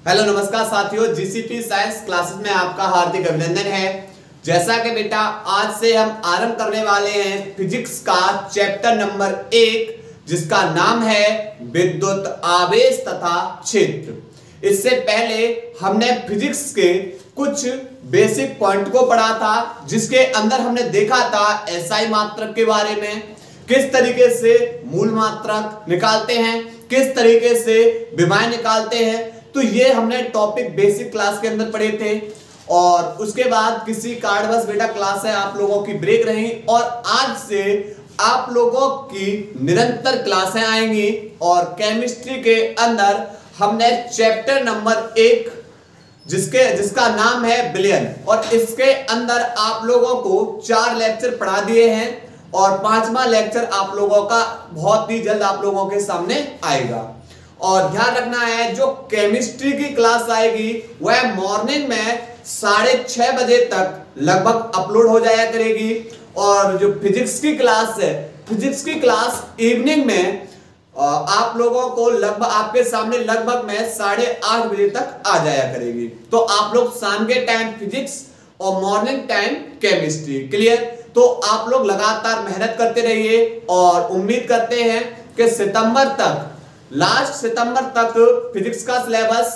Hello नमस्कार साथियों, GCP science classes में आपका हार्दिक अभिनंदन है। जैसा कि बेटा आज से हम आरंभ करने वाले हैं फिजिक्स का चैप्टर नंबर 1, जिसका नाम है विद्युत आवेश तथा क्षेत्र। इससे पहले हमने फिजिक्स के कुछ बेसिक पॉइंट को पढ़ा था, जिसके अंदर हमने देखा था एसआई मात्रक के बारे में, किस तरीके से मूल मात्रक निकालते हैं, किस तरीके से विमाएं निकालते हैं। तो ये हमने टॉपिक बेसिक क्लास के अंदर पढ़े थे। और उसके बाद किसी कारणवश बेटा क्लास है आप लोगों की ब्रेक रही, और आज से आप लोगों की निरंतर क्लासें आएंगी। और केमिस्ट्री के अंदर हमने चैप्टर नंबर 1 जिसका नाम है विलयन, और इसके अंदर आप लोगों को 4 लेक्चर पढ़ा दिए हैं और 5वां लेक्चर आप लोगों का बहुत ही जल्द आप लोगों के सामने आएगा। और ध्यान रखना है, जो केमिस्ट्री की क्लास आएगी वह मॉर्निंग में 6:30 बजे तक लगभग अपलोड हो जाया करेगी, और जो फिजिक्स की क्लास है, फिजिक्स की क्लास इवनिंग में आप लोगों को लगभग आपके सामने लगभग में 8:30 बजे तक आ जाया करेगी। तो आप लोग शाम के टाइम फिजिक्स और मॉर्निंग टाइम केमिस्ट्री। क्लियर? तो आप लोग लगातार मेहनत करते रहिए, और उम्मीद करते हैं कि लास्ट सितंबर तक फिजिक्स का सिलेबस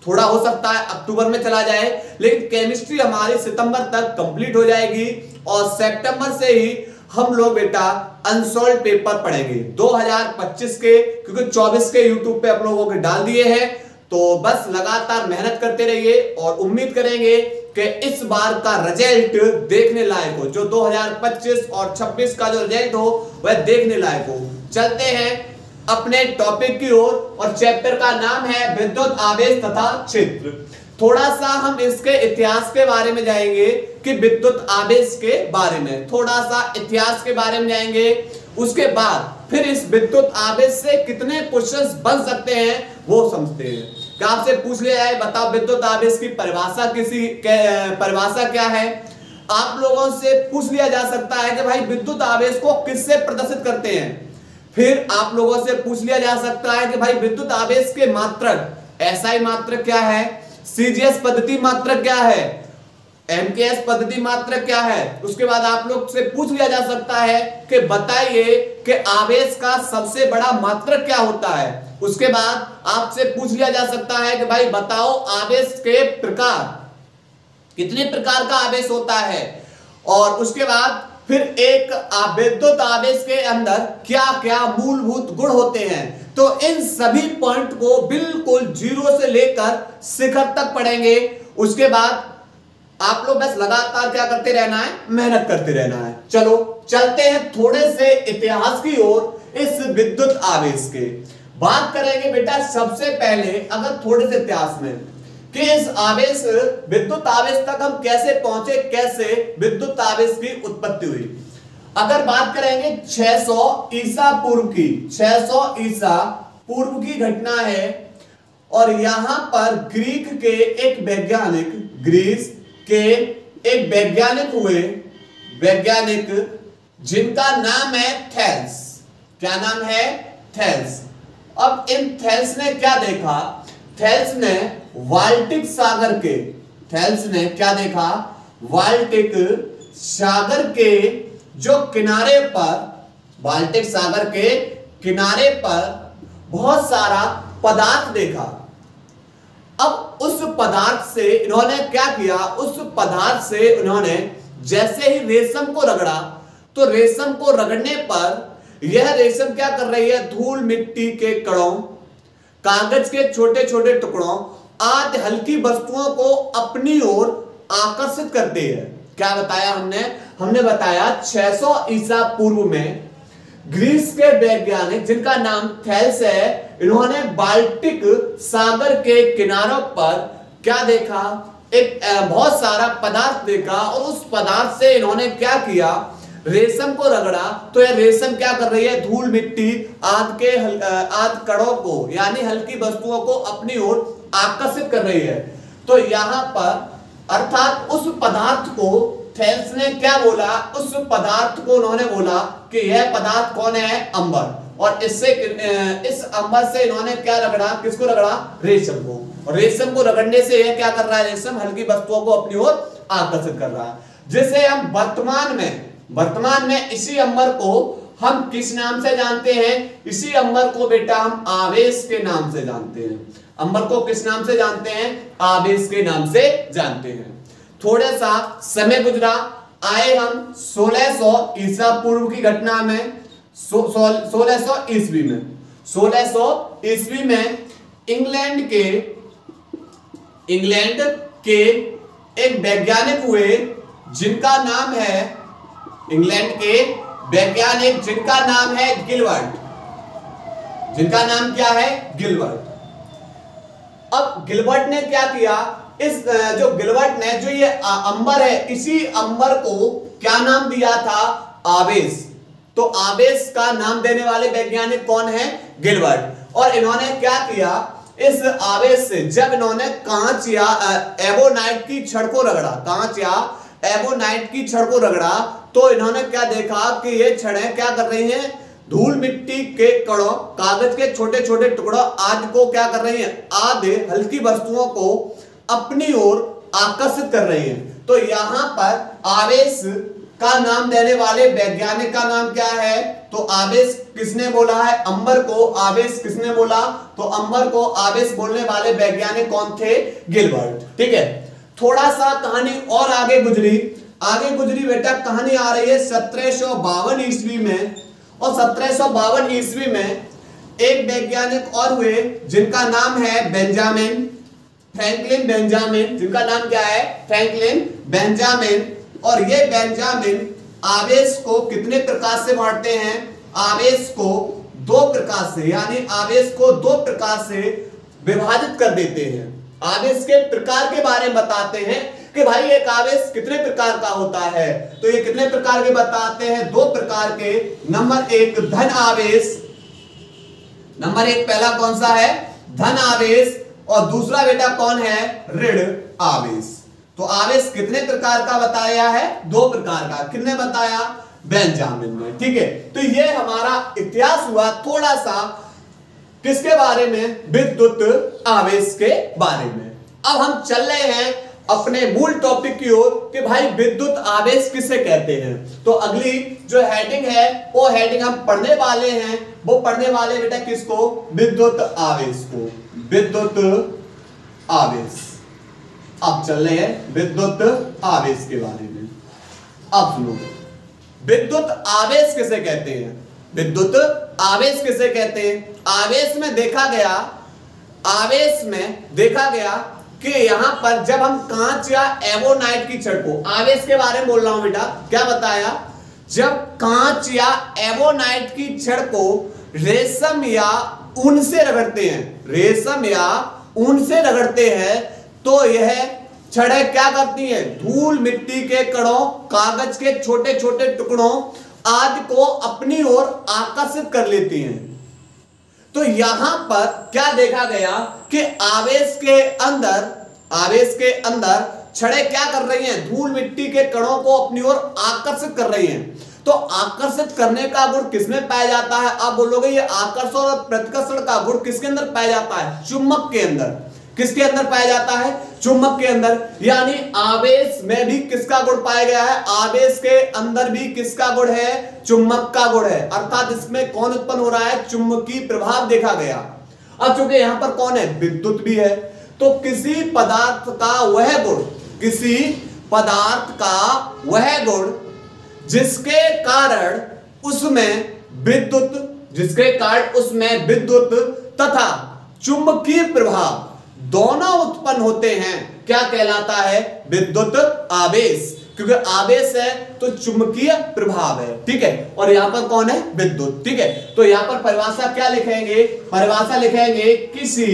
थोड़ा हो सकता है अक्टूबर में चला जाए, लेकिन केमिस्ट्री हमारी सितंबर तक कंप्लीट हो जाएगी। और सितंबर से ही हम लोग बेटा अनसॉल्व पेपर पढ़ेंगे 2025 के, क्योंकि 24 के यूट्यूब पे आप लोगों के डाल दिए हैं। तो बस लगातार मेहनत करते रहिए, और उम्मीद करेंगे कि इस बार का रिजल्ट देखने लायक हो, जो 2025 और 26 का जो रिजल्ट हो वह देखने लायक हो। चलते हैं अपने टॉपिक की ओर, और चैप्टर का नाम है विद्युत आवेश तथा क्षेत्र। थोड़ा सा हम इसके इतिहास के बारे में जाएंगे, कि विद्युत आवेश के बारे में थोड़ा सा इतिहास के बारे में जाएंगे। उसके बाद फिर इस विद्युत आवेश से कितने क्वेश्चंस बन सकते हैं वो समझते हैं। क्या आपसे पूछ लिया जाए, बताओ विद्युत आवेश की परिभाषा क्या है। आप लोगों से पूछ लिया जा सकता है कि भाई विद्युत आवेश को किससे प्रदर्शित करते हैं। फिर आप लोगों से पूछ लिया जा सकता है कि भाई विद्युत आवेश के मात्रक एसआई मात्रक क्या है, सीजीएस पद्धति मात्रक क्या है, एमकेएस पद्धति मात्रक क्या है। उसके बाद आप लोग से पूछ लिया जा सकता है कि बताइए कि आवेश का सबसे बड़ा मात्रक क्या होता है। उसके बाद आपसे पूछ लिया जा सकता है कि भाई बताओ आवेश के प्रकार, कितने प्रकार का आवेश होता है। और उसके बाद फिर एक विद्युत आवेश के अंदर क्या क्या मूलभूत गुण होते हैं। तो इन सभी पॉइंट को बिल्कुल 0 से लेकर शिखर तक पढ़ेंगे। उसके बाद आप लोग बस लगातार क्या करते रहना है, मेहनत करते रहना है। चलो चलते हैं थोड़े से इतिहास की ओर, इस विद्युत आवेश के बात करेंगे बेटा। सबसे पहले अगर थोड़े से इतिहास में कि इस विद्युत आवेश तक हम कैसे पहुंचे, कैसे विद्युत आवेश की उत्पत्ति हुई। अगर बात करेंगे 600 ईसा पूर्व की, 600 ईसा पूर्व की घटना है। और यहां पर ग्रीस के एक वैज्ञानिक हुए, जिनका नाम है थेल्स। क्या नाम है? थेल्स। अब इन थेल्स ने क्या देखा, थेल्स ने बाल्टिक सागर के जो किनारे पर, बाल्टिक सागर के किनारे पर बहुत सारा पदार्थ देखा। अब उस पदार्थ से इन्होंने क्या किया, उस पदार्थ से इन्होंने जैसे ही रेशम को रगड़ा, तो रेशम को रगड़ने पर यह रेशम क्या कर रही है, धूल मिट्टी के कणों, कागज के छोटे छोटे टुकड़ों आदि हल्की वस्तुओं को अपनी ओर आकर्षित करती है। क्या बताया हमने बताया 600 ईसा पूर्व में ग्रीस के वैज्ञानिक, जिनका नाम थेल्स है, इन्होंने बाल्टिक सागर के किनारों पर क्या देखा, एक बहुत सारा पदार्थ देखा। और उस पदार्थ से इन्होंने क्या किया, रेशम को रगड़ा, तो यह रेशम क्या कर रही है, धूल मिट्टी आदि कणों को, यानी हल्की वस्तुओं को अपनी ओर आकर्षित कर रही है। तो यहां पर अर्थात उस पदार्थ को थेल्स ने क्या बोला, उस पदार्थ को उन्होंने बोला कि यह पदार्थ कौन है, अंबर। और इस अंबर से इन्होंने क्या रगड़ा, किसको रगड़ा, रेशम को। रेशम को रगड़ने से यह क्या कर रहा है, रेशम हल्की वस्तुओं को अपनी ओर आकर्षित कर रहा है। जिसे हम वर्तमान में इसी अंबर को हम किस नाम से जानते हैं, इसी अंबर को बेटा हम आवेश के नाम से जानते हैं। अंबर को किस नाम से जानते हैं, आवेश के नाम से जानते हैं। थोड़ा सा समय गुजरा, आए हम 1600 ईसा पूर्व की घटना में, 1600 ईस्वी में, 1600 ईस्वी में इंग्लैंड के एक वैज्ञानिक हुए जिनका नाम है, इंग्लैंड के वैज्ञानिक जिनका नाम है गिलबर्ट, जिनका नाम क्या है, गिलबर्ट। अब गिलबर्ट ने क्या किया, इस जो गिलबर्ट ने जो ये अंबर है, इसी अंबर को क्या नाम दिया था, आवेश। तो आवेश का नाम देने वाले वैज्ञानिक कौन है, गिलबर्ट। और इन्होंने क्या किया, इस आवेश से जब इन्होंने कांच या एबोनाइट की छड़ को रगड़ा, कांच या एबोनाइट की छड़ को रगड़ा, तो इन्होंने क्या देखा कि ये छड़ें क्या कर रही हैं, धूल मिट्टी के कणों, कागज के छोटे छोटे टुकड़ों आदि को क्या कर रही हैं, आधे हल्की वस्तुओं को अपनी ओर आकर्षित कर रही हैं। तो यहां पर आवेश का नाम देने वाले वैज्ञानिक का नाम क्या है, तो आवेश किसने बोला है, अंबर को आवेश किसने बोला, तो अंबर को आवेश बोलने वाले वैज्ञानिक कौन थे, गिलबर्ट। ठीक है, थोड़ा सा कहानी और आगे गुजरी बेटा, कहानी आ रही है 1752 ईस्वी में। और 1752 ईस्वी में एक वैज्ञानिक और हुए जिनका नाम है फ्रैंकलिन बेंजामिन, जिनका नाम क्या है, फ्रैंकलिन बेंजामिन। और ये बेंजामिन आवेश को कितने प्रकार से बांटते हैं, आवेश को 2 प्रकार से, यानी आवेश को 2 प्रकार से विभाजित कर देते हैं। आवेश के प्रकार के बारे में बताते हैं कि भाई एक आवेश कितने प्रकार का होता है, तो ये कितने प्रकार के बताते हैं, 2 प्रकार के। नंबर 1 धन आवेश, नंबर 1 पहला कौन सा है, धन आवेश, और दूसरा बेटा कौन है, ऋण आवेश। तो आवेश कितने प्रकार का बताया है, 2 प्रकार का। किसने बताया, बेंजामिन ने। ठीक है, तो ये हमारा इतिहास हुआ थोड़ा सा किसके बारे में, विद्युत आवेश के बारे में। अब हम चल रहे हैं अपने मूल टॉपिक की ओर कि भाई विद्युत आवेश किसे कहते हैं। तो अगली जो हेडिंग है वो हेडिंग हम पढ़ने वाले हैं, वो पढ़ने वाले बेटा किसको, विद्युत आवेश को, विद्युत आवेश। अब चल रहे हैं विद्युत आवेश के बारे में। अब सुनो, विद्युत आवेश किसे कहते हैं, विद्युत आवेश किसे कहते हैं। आवेश में देखा गया कि यहां पर जब हम कांच या एबोनाइट की छड़ को, आवेश के बारे में बोल रहा हूं बेटा, क्या बताया, जब कांच या एबोनाइट की छड़ को रेशम या ऊन से रगड़ते हैं, रेशम या ऊन से रगड़ते हैं, तो यह छड़ें क्या करती हैं, धूल मिट्टी के कणों, कागज के छोटे छोटे टुकड़ों आदि को अपनी ओर आकर्षित कर लेती हैं। तो यहां पर क्या देखा गया कि आवेश के अंदर छड़ें क्या कर रही हैं, धूल मिट्टी के कणों को अपनी ओर आकर्षित कर रही हैं। तो आकर्षित करने का गुण किसमें पाया जाता है, आप बोलोगे ये आकर्षण और प्रतिकर्षण का गुण किसके अंदर पाया जाता है, चुंबक के अंदर। किसके अंदर पाया जाता है, चुंबक के अंदर। यानी आवेश में भी किसका गुण पाया गया है, आवेश के अंदर भी किसका गुण है, चुंबक का गुण है। अर्थात इसमें कौन उत्पन्न हो रहा है, चुंबकीय प्रभाव देखा गया। अब चूंकि यहां पर कौन है, विद्युत भी है, तो किसी पदार्थ का वह गुण जिसके कारण उसमें विद्युत तथा चुंबकीय प्रभाव दोनों उत्पन्न होते हैं, क्या कहलाता है, विद्युत आवेश। क्योंकि आवेश है तो चुंबकीय प्रभाव है। ठीक है, और यहां पर कौन है, विद्युत। ठीक है, तो यहां पर परिभाषा क्या लिखेंगे, परिभाषा लिखेंगे किसी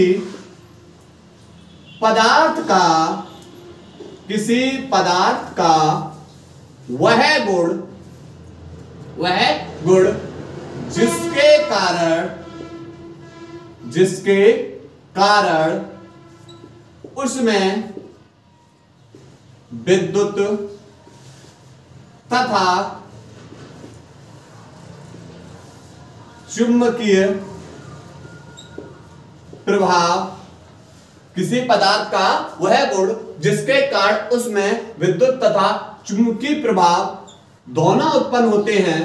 पदार्थ का वह गुण जिसके कारण उसमें विद्युत तथा चुंबकीय प्रभाव किसी पदार्थ का वह गुण जिसके कारण उसमें विद्युत तथा चुंबकीय प्रभाव दोनों उत्पन्न होते हैं,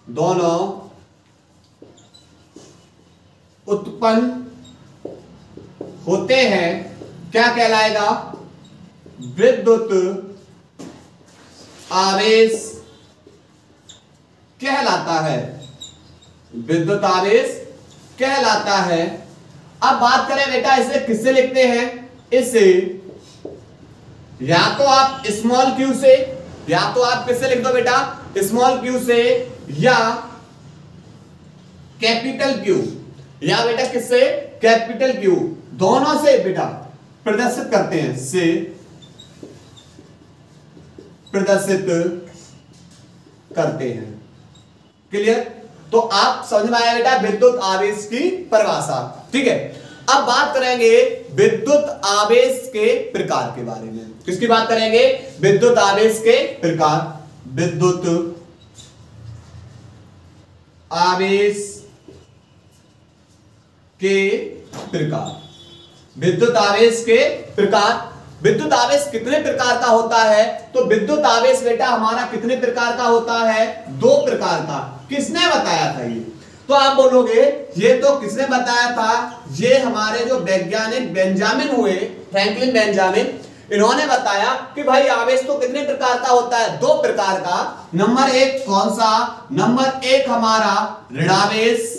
दोनों उत्पन्न होते हैं, क्या कहलाएगा? विद्युत आवेश कहलाता है, विद्युत आवेश कहलाता है। अब बात करें बेटा इसे किससे लिखते हैं? इसे या तो आप स्मॉल क्यू से, या तो आप किससे लिख दो बेटा? स्मॉल क्यू से, या कैपिटल क्यू, या बेटा किससे? कैपिटल क्यू, दोनों से बेटा प्रदर्शित करते हैं, से प्रदर्शित करते हैं। क्लियर? तो आप समझ में आया बेटा विद्युत आवेश की परिभाषा। ठीक है, अब बात करेंगे विद्युत आवेश के प्रकार के बारे में। किसकी बात करेंगे? विद्युत आवेश के प्रकार। विद्युत आवेश के प्रकार, विद्युत आवेश के प्रकार। विद्युत आवेश कितने प्रकार का होता है? तो विद्युत आवेश बेटा हमारा कितने प्रकार का होता है? 2 प्रकार का। किसने बताया था ये? तो आप बोलोगे ये तो किसने बताया था? ये हमारे जो वैज्ञानिक बेंजामिन हुए, फ्रैंकलिन बेंजामिन, इन्होंने बताया कि भाई आवेश तो कितने प्रकार का होता है? 2 प्रकार का। नंबर 1 कौन सा? नंबर 1 हमारा ऋणावेश,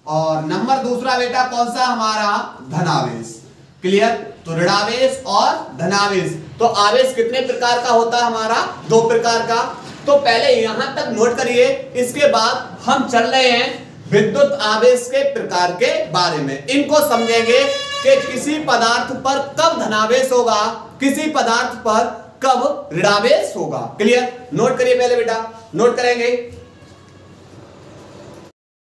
और नंबर दूसरा बेटा कौन सा? हमारा धनावेश। क्लियर? तो ऋणावेश और धनावेश। तो आवेश कितने प्रकार का होता है? हमारा 2 प्रकार का। तो पहले यहां तक नोट करिए, इसके बाद हम चल रहे हैं विद्युत आवेश के प्रकार के बारे में। इनको समझेंगे कि किसी पदार्थ पर कब धनावेश होगा, किसी पदार्थ पर कब ऋणावेश होगा। क्लियर? नोट करिए पहले बेटा, नोट करेंगे।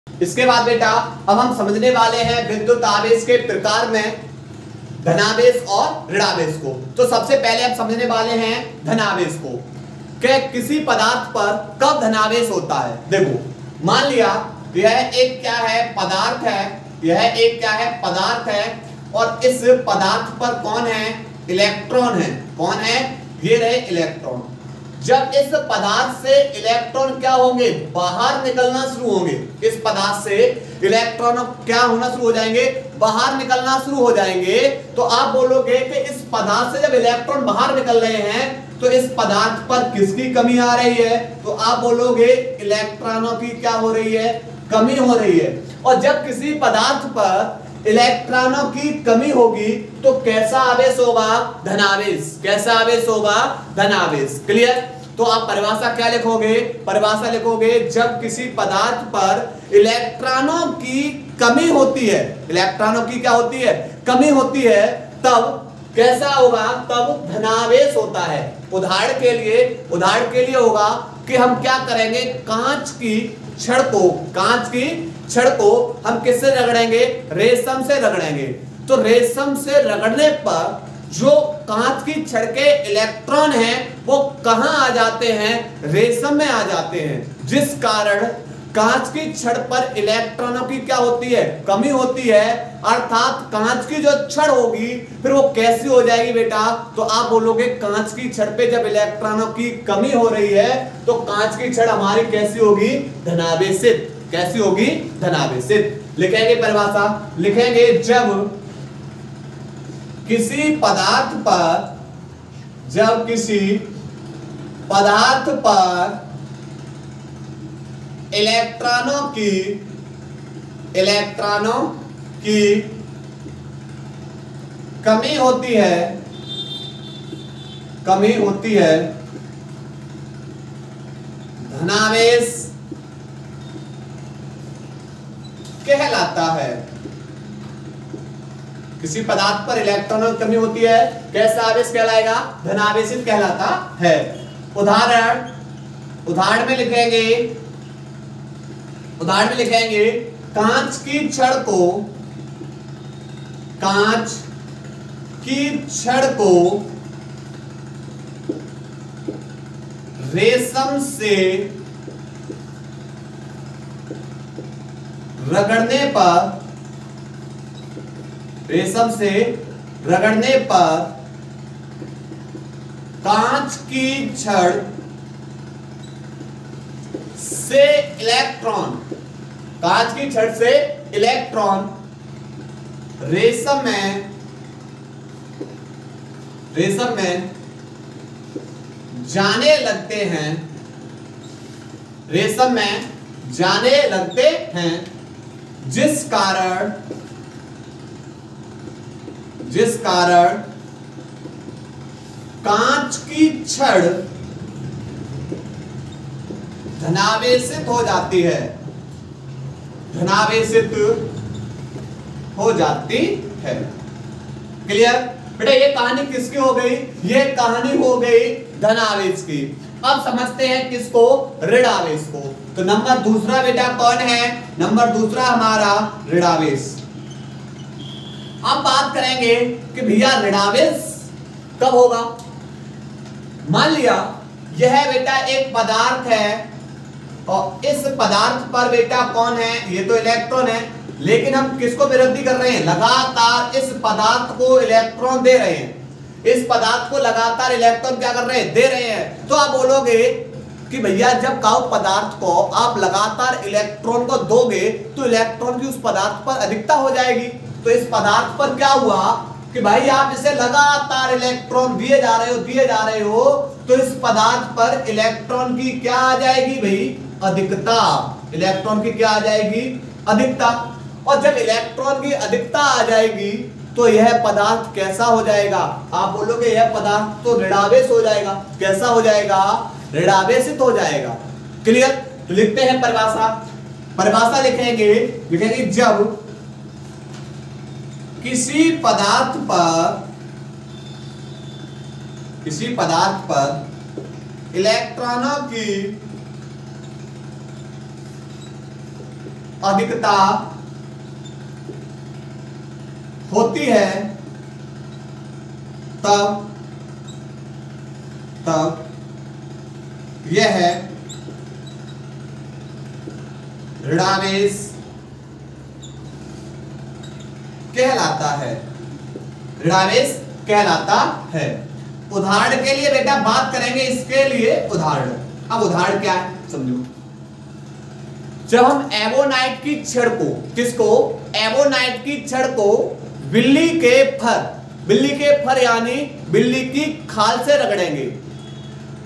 इसके बाद बेटा अब हम समझने वाले हैं विद्युत आवेश के प्रकार में धनावेश और ऋणावेश को। तो सबसे पहले हम समझने वाले हैं धनावेश को, कि किसी पदार्थ पर कब धनावेश होता है। देखो मान लिया यह एक क्या है? पदार्थ है। यह एक क्या है? पदार्थ है, और इस पदार्थ पर कौन है? इलेक्ट्रॉन है। कौन है? ये रहे इलेक्ट्रॉन। जब इस पदार्थ से इलेक्ट्रॉन क्या होंगे? बाहर निकलना शुरू होंगे। इस पदार्थ से इलेक्ट्रॉन क्या होना शुरू हो जाएंगे? बाहर निकलना शुरू हो जाएंगे। तो आप बोलोगे कि इस पदार्थ से जब इलेक्ट्रॉन बाहर निकल रहे हैं तो इस पदार्थ पर किसकी कमी आ रही है? तो आप बोलोगे इलेक्ट्रॉनों की क्या हो रही है? कमी हो रही है। और जब किसी पदार्थ पर इलेक्ट्रॉनों की कमी होगी तो कैसा आवेश होगा? धनावेश। कैसा आवेश होगा? धनावेश। क्लियर? तो आप परिभाषा क्या लिखोगे? परिभाषा लिखोगे जब किसी पदार्थ पर इलेक्ट्रॉनों की कमी होती है, इलेक्ट्रॉनों की क्या होती है? कमी होती है, तब कैसा होगा? तब धनावेश होता है। उदाहरण के लिए होगा कि हम क्या करेंगे? कांच की छड़ को हम किससे रगड़ेंगे? रेशम से रगड़ेंगे। तो रेशम से रगड़ने पर जो कांच की छड़ के इलेक्ट्रॉन हैं वो कहां आ जाते हैं? रेशम में आ जाते हैं, जिस कारण कांच की छड़ पर इलेक्ट्रॉनों की क्या होती है? कमी होती है। अर्थात कांच की जो छड़ होगी फिर वो कैसी हो जाएगी बेटा? तो आप बोलोगे कांच की छड़ पे जब इलेक्ट्रॉनों की कमी हो रही है तो कांच की छड़ हमारी कैसी होगी? धनावेशित। कैसी होगी? धनावेशित। लिखेंगे परिभाषा, लिखेंगे जब किसी पदार्थ पर इलेक्ट्रॉनों की कमी होती है, धनावेश कहलाता है। किसी पदार्थ पर इलेक्ट्रॉनों की कमी होती है, कैसा आवेश कहलाएगा? धनावेशित कहलाता है। उदाहरण में लिखेंगे कांच की छड़ को रेशम से रगड़ने पर रेशम से रगड़ने पर कांच की छड़ से इलेक्ट्रॉन, कांच की छड़ से इलेक्ट्रॉन रेशम में जाने लगते हैं, रेशम में जाने लगते हैं, जिस कारण कांच की छड़ धनावेशित हो जाती है, धनावेशित हो जाती है। क्लियर बेटा, ये कहानी किसकी हो गई? ये कहानी हो गई धनावेश की। अब समझते हैं किसको? ऋणावेश को। तो नंबर दूसरा बेटा कौन है? नंबर दूसरा हमारा ऋणावेश। अब बात करेंगे कि भैया ऋणावेश कब होगा। मान लिया यह बेटा एक पदार्थ है और इस पदार्थ पर बेटा कौन है? ये तो इलेक्ट्रॉन है, लेकिन हम किसको विरोधी कर रहे हैं? लगातार इस पदार्थ को इलेक्ट्रॉन दे रहे हैं, इस पदार्थ को लगातार इलेक्ट्रॉन क्या कर रहे हैं? दे रहे हैं। तो आप बोलोगे कि भैया जब काउ पदार्थ को आप लगातार इलेक्ट्रॉन को दोगे तो इलेक्ट्रॉन की उस पदार्थ पर अधिकता हो जाएगी। तो इस पदार्थ पर क्या हुआ कि भाई आप इसे लगातार इलेक्ट्रॉन दिए जा रहे हो, तो इस पदार्थ पर इलेक्ट्रॉन की क्या आ जाएगी भाई? अधिकता। इलेक्ट्रॉन की क्या आ जाएगी? अधिकता। और जब इलेक्ट्रॉन की अधिकता आ जाएगी तो यह पदार्थ कैसा हो जाएगा? आप बोलोगे यह पदार्थ तो ऋणावेश हो जाएगा। कैसा हो जाएगा? ऋणावेशित हो जाएगा। क्लियर? तो लिखते हैं परिभाषा। परिभाषा लिखेंगे जब किसी पदार्थ पर इलेक्ट्रॉनों की अधिकता होती है तब यह ऋणावेश कहलाता है। ऋणावेश कहलाता है। उदाहरण के लिए बेटा बात करेंगे इसके लिए उदाहरण। अब उदाहरण क्या है समझो। जब हम एवोनाइट की छड़ को, किसको? एवोनाइट की छड़ को बिल्ली के फर यानी बिल्ली की खाल से रगड़ेंगे,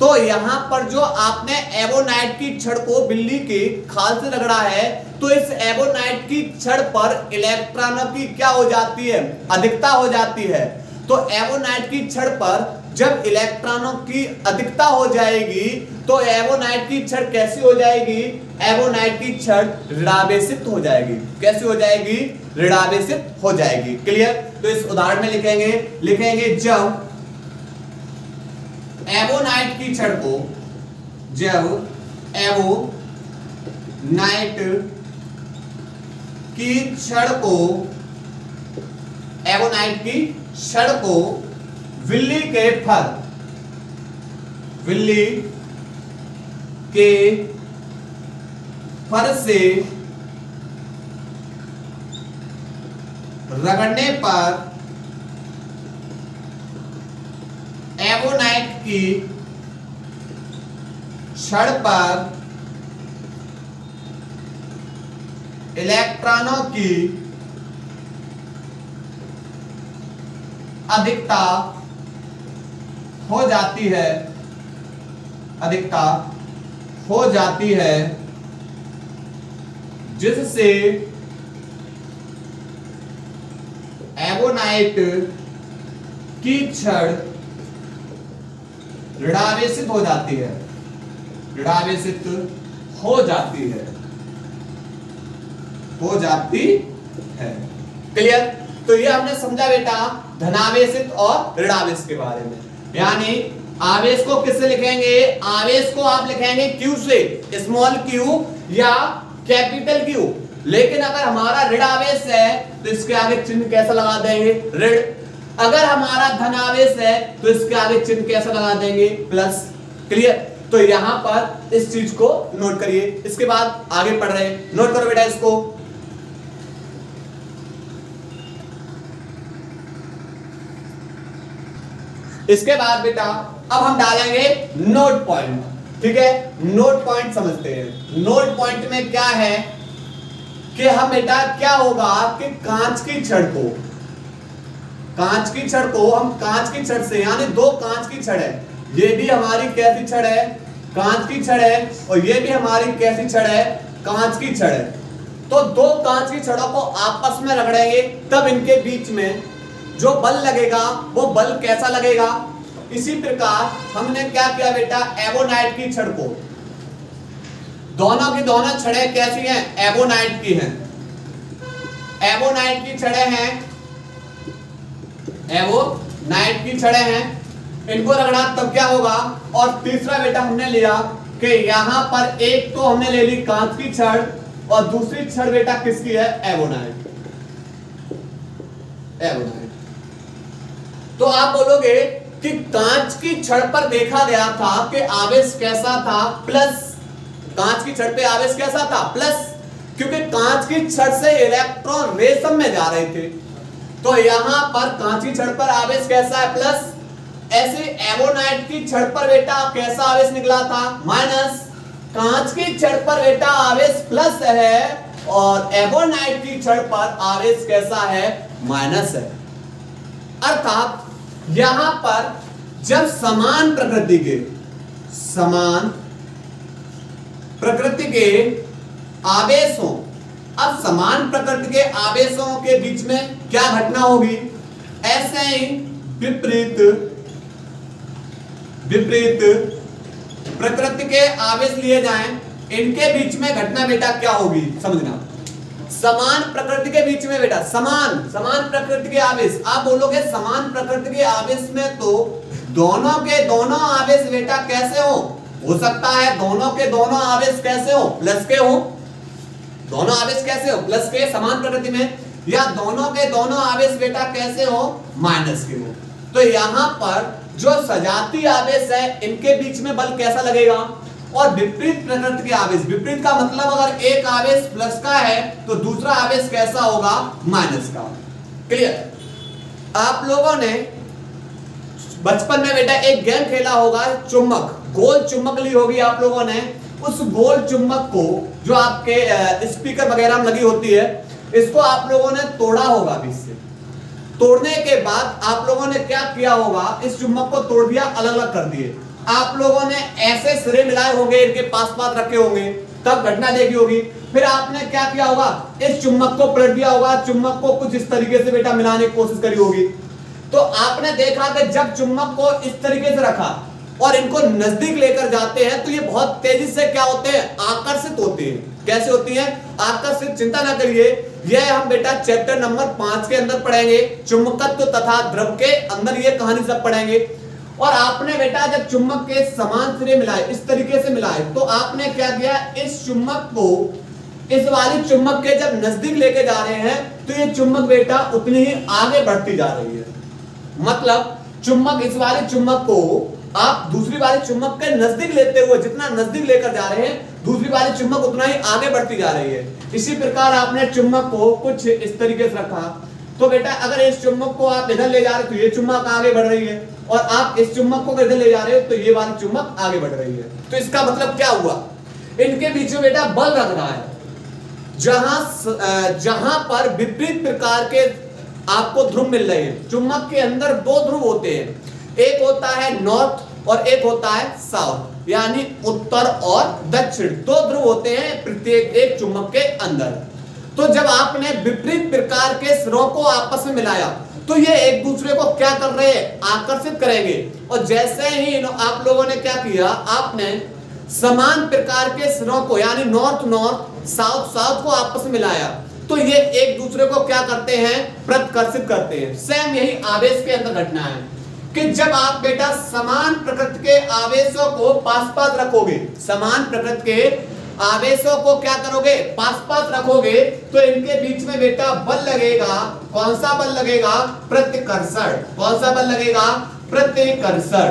तो यहां पर जो आपने एवोनाइट की छड़ को बिल्ली की खाल से रगड़ा है, तो इस एवोनाइट की छड़ पर इलेक्ट्रॉनों की क्या हो जाती है? अधिकता हो जाती है। तो एवोनाइट की छड़ पर जब इलेक्ट्रॉनों की अधिकता हो जाएगी तो एवोनाइट की छड़ कैसी हो जाएगी? एवोनाइट की छड़ ऋणावेशित हो जाएगी। कैसी हो जाएगी? ऋणावेशित हो जाएगी। क्लियर? तो इस उदाहरण में लिखेंगे जब एवोनाइट की छड़ को, जब एवोनाइट की छड़ को बिल्ली के फर से रगड़ने पर एवोनाइट की छड़ पर इलेक्ट्रॉनों की अधिकता हो जाती है, जिससे एवोनाइट की छड़ ऋणावेशित हो जाती है। क्लियर? तो ये हमने समझा बेटा धनावेशित और ऋणावेश के बारे में। यानी आवेश को किससे लिखेंगे? आवेश को आप लिखेंगे Q से, स्मॉल q या कैपिटल Q। लेकिन अगर हमारा ऋणावेश है तो इसके आगे चिन्ह कैसा लगा देंगे? ऋण। अगर हमारा धनावेश है तो इसके आगे चिन्ह कैसा लगा देंगे? प्लस। क्लियर? तो यहां पर इस चीज को नोट करिए। इसके बाद आगे पढ़ रहे हैं, नोट करो बेटा इसको। इसके बाद बेटा अब हम डालेंगे नोट पॉइंट, ठीक है। नोट पॉइंट समझते हैं। नोट पॉइंट में क्या है कि हम बेटा क्या होगा कि कांच की छड़ को हम कांच की छड़ से, यानी दो कांच की छड़ है, ये भी हमारी कैसी छड़ है, कांच की छड़ है, और ये भी हमारी कैसी छड़ है, कांच की छड़ है। तो दो कांच की छड़ों को आपस में रगड़ेंगे, तब इनके बीच में जो बल लगेगा वो बल कैसा लगेगा। इसी प्रकार हमने क्या किया बेटा, एबोनाइट की छड़ को, दोनों की दोनों छड़ें कैसी हैं, एबोनाइट की हैं। एबोनाइट की छड़ें हैं, एबोनाइट की छड़ें हैं, इनको रगड़ा तब क्या होगा। और तीसरा बेटा हमने लिया कि यहां पर एक तो हमने ले ली कांच की छड़ और दूसरी छड़ बेटा किसकी है, एबोनाइट। तो आप बोलोगे कि कांच की छड़ पर देखा गया था कि आवेश कैसा था, प्लस। कांच की छड़ पे आवेश कैसा था, प्लस, क्योंकि कांच की छड़ से इलेक्ट्रॉन रेशम में जा रहे थे। तो यहां पर कांच की छड़ पर आवेश कैसा है, प्लस। ऐसे एबोनाइट की छड़ पर बेटा कैसा आवेश निकला था, माइनस। कांच की छड़ पर बेटा आवेश प्लस है और एबोनाइट की छड़ पर आवेश कैसा है, माइनस है। अर्थात यहां पर जब समान प्रकृति के आवेश हो, अब समान प्रकृति के आवेशों के बीच में क्या घटना होगी, ऐसे ही विपरीत प्रकृति के आवेश लिए जाएं, इनके बीच में घटना बेटा क्या होगी, समझना। समान प्रकृति के बीच में बेटा समान प्रकृति के आवेश, आप बोलोगे समान प्रकृति के आवेश में तो दोनों के दोनों आवेश बेटा कैसे हो सकता है दोनों के दोनों आवेश कैसे हो, प्लस के हो। दोनों आवेश कैसे हो, प्लस के समान प्रकृति में, या दोनों के दोनों आवेश बेटा कैसे हो, माइनस के हो। तो यहां पर जो सजाती आवेश है इनके बीच में बल कैसा लगेगा। और विपरीत प्रकृति के आवेश, विपरीत का मतलब अगर एक आवेश प्लस का है तो दूसरा आवेश कैसा होगा, माइनस का। क्लियर। आप लोगों ने बचपन में बेटा एक गेम खेला होगा, चुम्बक, गोल चुम्बक ली होगी आप लोगों ने। उस गोल चुम्बक को जो आपके स्पीकर वगैरह में लगी होती है, इसको आप लोगों ने तोड़ा होगा बीच से। तोड़ने के बाद आप लोगों ने क्या किया होगा, इस चुम्बक को तोड़ दिया, अलग अलग कर दिए। आप लोगों ने ऐसे सिरे मिलाए होंगे, इनके पास पास रखे होंगे, तब घटना देखी होगी। फिर आपने क्या किया होगा, इस चुम्बक को पलट दिया होगा, चुम्बक को कुछ इस तरीके से बेटा मिलाने की कोशिश करी होगी। तो आपने देखा कि जब चुम्बक को इस तरीके से रखा और इनको नजदीक लेकर जाते हैं तो ये बहुत तेजी से क्या होते हैं, आकर्षित होते हैं। कैसे होती हैं, आकर्षित। चिंता ना करिए, यह हम बेटा चैप्टर नंबर 5 के अंदर पढ़ेंगे, चुंबकत्व तथा द्रव के अंदर ये कहानी सब पढ़ेंगे। और आपने बेटा जब चुम्बक के समान सिरे मिलाए, इस तरीके से मिलाए, तो आपने क्या किया, इस चुम्बक को इस वाली चुम्बक के जब नजदीक लेके जा रहे हैं तो ये चुम्बक बेटा उतनी ही आगे बढ़ती जा रही है। मतलब चुम्बक, इस वाले चुम्बक को आप दूसरी वाली चुम्बक के नजदीक लेते हुए, जितना नजदीक लेकर जा रहे हैं, दूसरी वाली चुम्बक उतना ही आगे बढ़ती जा रही है। इसी प्रकार आपने चुम्बक को कुछ इस तरीके से रखा, तो बेटा अगर इस चुम्बक को आप इधर ले जा रहे हो तो ये चुम्बक आगे बढ़ रही है, और आप इस चुम्बक को इधर ले जा रहे हो तो ये वाली चुम्बक आगे बढ़ रही है। तो इसका मतलब क्या हुआ, इनके बीच में बेटा बल लग रहा है। जहां पर विपरीत प्रकार के आपको ध्रुव मिल रहे हैं। चुम्बक के अंदर दो ध्रुव होते हैं, एक होता है नॉर्थ और एक होता है साउथ, यानी उत्तर और दक्षिण। दो ध्रुव होते हैं प्रत्येक एक चुम्बक के अंदर। तो जब आपने विपरीत प्रकार के सिरों को आपस में मिलाया तो ये एक दूसरे को क्या कर रहे हैं, आकर्षित करेंगे। और जैसे ही आप लोगों ने क्या किया, आपने समान प्रकार के सिरों को, यानी नॉर्थ नॉर्थ, साउथ साउथ को आपस में मिलाया, तो ये एक दूसरे को क्या करते हैं, प्रतिकर्षित करते हैं। सेम यही आवेश के अंदर घटना है कि जब आप बेटा समान प्रकृति के आवेशों को पास पास रखोगे, समान प्रकृति के आवेशों को क्या करोगे, पास पास रखोगे, तो इनके बीच में बेटा बल लगेगा। कौन सा बल लगेगा, प्रतिकर्षण। कौन सा बल लगेगा, प्रतिकर्षण।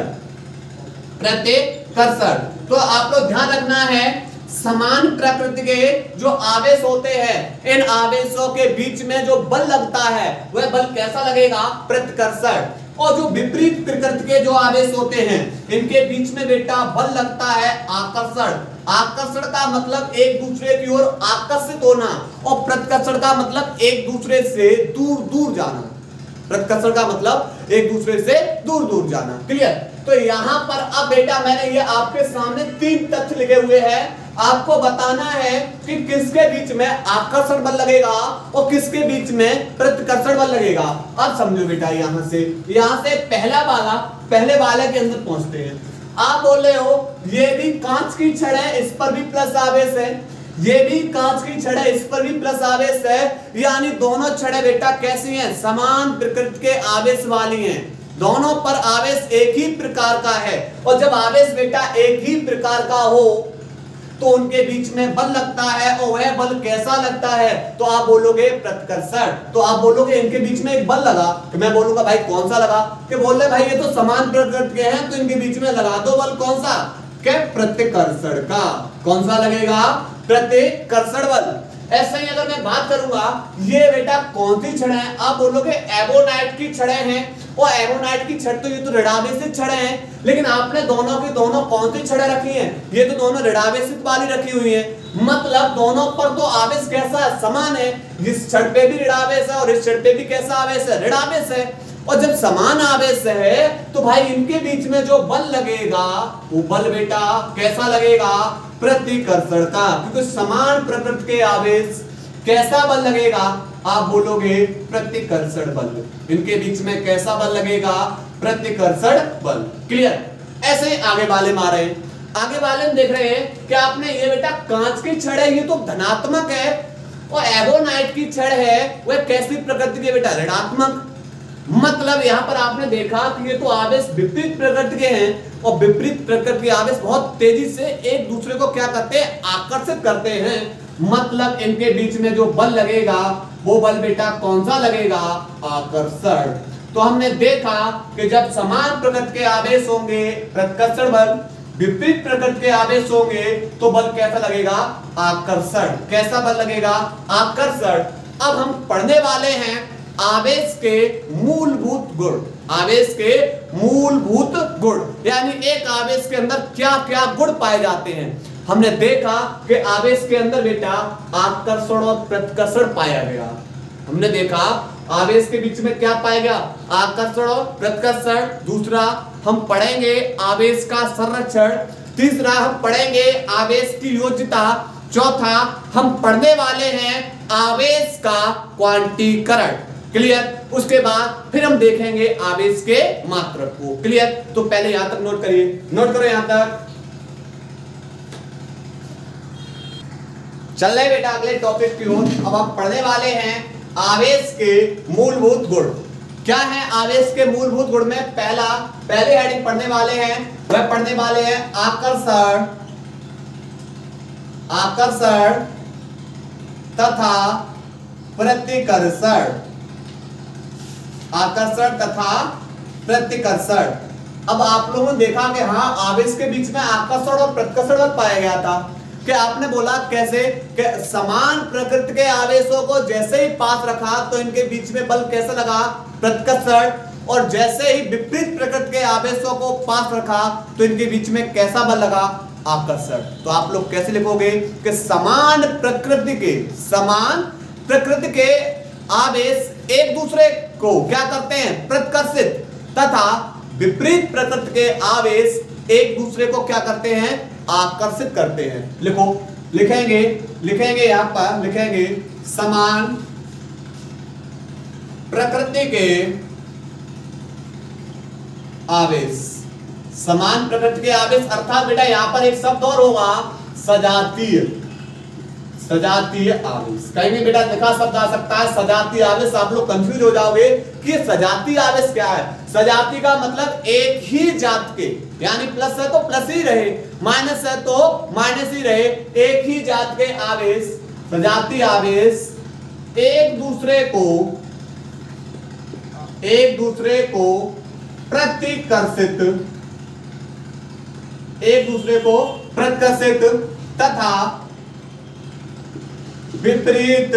प्रतिकर्षण। तो आप लोग ध्यान रखना है, समान प्रकृति के जो आवेश होते हैं, इन आवेशों के बीच में जो बल लगता है वह बल कैसा लगेगा, प्रतिकर्षण। और जो विपरीत प्रकृति के जो आवेश होते हैं इनके बीच में बेटा बल लगता है आकर्षण। आकर्षण का मतलब एक दूसरे की ओर आकर्षित होना और प्रतिकर्षण का मतलब एक दूसरे से दूर दूर जाना। प्रतिकर्षण का मतलब एक दूसरे से दूर दूर जाना। क्लियर? तो यहां पर अब बेटा मैंने ये आपके सामने 3 तथ्य लिखे हुए हैं। आपको बताना है कि किसके बीच में आकर्षण बल लगेगा और किसके बीच में प्रतिकर्षण बल लगेगा। अब समझो बेटा, यहां से पहले वाले के अंदर पहुंचते हैं। आप बोल रहे हो ये भी कांच की छड़ है, इस पर भी प्लस आवेश है, ये भी कांच की छड़ है, इस पर भी प्लस आवेश है, यानी दोनों छड़ें बेटा कैसी हैं? समान प्रकृति के आवेश वाली हैं। दोनों पर आवेश एक ही प्रकार का है और जब आवेश बेटा एक ही प्रकार का हो तो उनके बीच में बल लगता है और वह बल कैसा लगता है? तो आप बोलोगे प्रतिकर्षण। तो आप बोलोगे इनके बीच में एक बल लगा, तो मैं बोलूंगा भाई कौन सा लगा? कि बोल रहे भाई ये तो समान प्रकृति के हैं तो इनके बीच में लगा दो बल। कौन सा? के प्रतिकर्षण का। कौन सा लगेगा? प्रतिकर्षण बल। ऐसे ही अगर मैं बात करूंगा ये बेटा कौन सी छड़ें हैं? आप बोलोगे एबोनाइट की छड़ें हैं। और एबोनाइट की छड़ तो ये तो ऋणावेशित छड़ें हैं, लेकिन आपने दोनों की दोनों कौन सी छड़ें रखी हैं? ये तो दोनों ऋणावेशित वाली रखी हुई हैं। मतलब दोनों पर तो आवेश कैसा है? समान है। इस छड़ पे भी ऋणावेश है और इस छड़ पे भी कैसा आवेश है? ऋणावेश है। और जब समान आवेश है तो भाई इनके बीच में जो बल लगेगा वो बल बेटा कैसा लगेगा? प्रतिकर्षण का। क्योंकि समान प्रकृति के आवेश कैसा बल लगेगा? आप बोलोगे प्रतिकर्षण बल। इनके बीच में कैसा बल लगेगा? प्रतिकर्षण बल। क्लियर? ऐसे ही आगे वाले मारे, आगे वाले में देख रहे हैं कि आपने ये बेटा कांच की छड़ है, ये तो धनात्मक है, और एबोनाइट की छड़ है वह कैसी प्रकृति की बेटा? ऋणात्मक। मतलब यहां पर आपने देखा कि ये तो आवेश विपरीत प्रकृति के हैं और विपरीत प्रकृति के आवेश बहुत तेजी से एक दूसरे को क्या करते हैं? आकर्षित करते हैं। मतलब इनके बीच में जो बल लगेगा वो बल बेटा कौन सा लगेगा? आकर्षण। तो हमने देखा कि जब समान प्रकृति के आवेश होंगे प्रतिकर्षण बल, विपरीत प्रकृति के आवेश होंगे तो बल कैसा लगेगा? आकर्षण। कैसा बल लगेगा? आकर्षण। अब हम पढ़ने वाले हैं आवेश के मूलभूत गुण। आवेश के मूलभूत गुण यानी एक आवेश के अंदर क्या क्या गुण पाए जाते हैं। हमने देखा कि आवेश के अंदर बेटा आकर्षण और प्रतिकर्षण पाया गया। हमने देखा आवेश के बीच में क्या पाया गया? आकर्षण और प्रतिकर्षण। दूसरा हम पढ़ेंगे आवेश का संरक्षण। तीसरा हम पढ़ेंगे आवेश की योज्यता। चौथा हम पढ़ने वाले हैं आवेश का क्वांटीकरण। क्लियर? उसके बाद फिर हम देखेंगे आवेश के मात्रक को। क्लियर? तो पहले यहां तक नोट करिए, नोट करो यहां तक। चल रहे बेटा अगले टॉपिक की ओर। अब हम पढ़ने वाले हैं आवेश के मूलभूत गुण। क्या है आवेश के मूलभूत गुण में? पहले हेडिंग पढ़ने वाले हैं, वह पढ़ने वाले हैं आकर्षण, आकर्षण तथा प्रतिकर्षण। आकर्षण तथा प्रतिकर्षण। अब आप लोगों ने देखा कि हाँ आवेश के बीच में आकर्षण और प्रतिकर्षण बल पाया गया था। कि आपने बोला कैसे? कि समान प्रकृति के आवेशों को जैसे ही पास रखा तो इनके बीच में बल कैसा लगा? प्रतिकर्षण। और जैसे ही विपरीत प्रकृति के आवेशों को पास रखा तो इनके बीच में कैसा बल लगा? आकर्षण। तो आप लोग कैसे लिखोगे कि समान प्रकृति के आवेश एक दूसरे को क्या करते हैं? प्रतिकर्षित, तथा विपरीत प्रकृति के आवेश एक दूसरे को क्या करते हैं? आकर्षित करते हैं। लिखो, लिखेंगे यहां पर लिखेंगे समान प्रकृति के आवेश। समान प्रकृति के आवेश अर्थात बेटा यहां पर एक शब्द और होगा सजातीय। सजातीय आवेश कहीं भी बेटा लिखा शब्द आ सकता है सजातीय आवेश। आप लोग कंफ्यूज हो जाओगे कि सजातीय आवेश क्या है। सजातीय का मतलब एक ही जात के, यानी प्लस है तो प्लस ही रहे, माइनस है तो माइनस ही रहे, एक ही जात के आवेश। सजातीय आवेश एक दूसरे को प्रतिकर्षित तथा विपरीत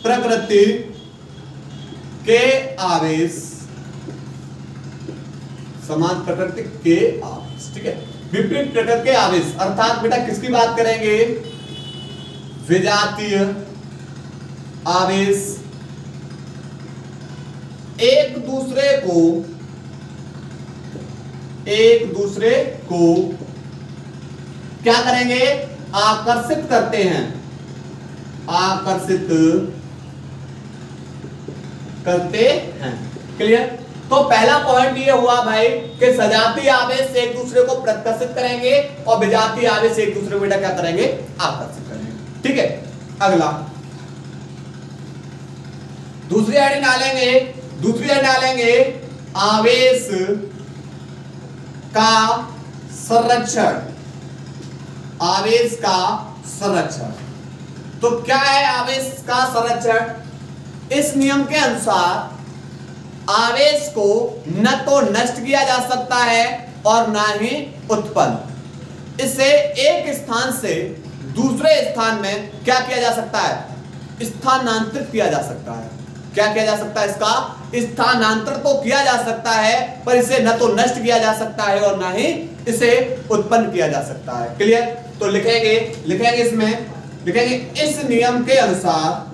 प्रकृति के आवेश, समान प्रकृति के आवेश, ठीक है, विपरीत प्रकृति के आवेश, अर्थात बेटा किसकी बात करेंगे, विजातीय आवेश एक दूसरे को क्या करेंगे, आकर्षित करते हैं, आकर्षित करते हैं। क्लियर। तो पहला पॉइंट ये हुआ भाई कि सजातीय आवेश एक दूसरे को प्रत्याकर्षित करेंगे और विजातीय आवेश एक दूसरे को बेटा क्या करेंगे, आकर्षित करेंगे। ठीक है, अगला दूसरी आईडी डालेंगे आवेश का संरक्षण, आवेश का संरक्षण। तो क्या है आवेश का संरक्षण, इस नियम के अनुसार आवेश को न तो नष्ट किया जा सकता है और न ही उत्पन्न, इसे एक स्थान से दूसरे स्थान में क्या किया जा सकता है, स्थानांतरित किया जा सकता है। क्या किया जा सकता है, इसका स्थानांतरित तो किया जा सकता है पर इसे न तो नष्ट किया जा सकता है और न ही इसे उत्पन्न किया जा सकता है। क्लियर। तो लिखेंगे इसमें लिखेंगे इस नियम के अनुसार,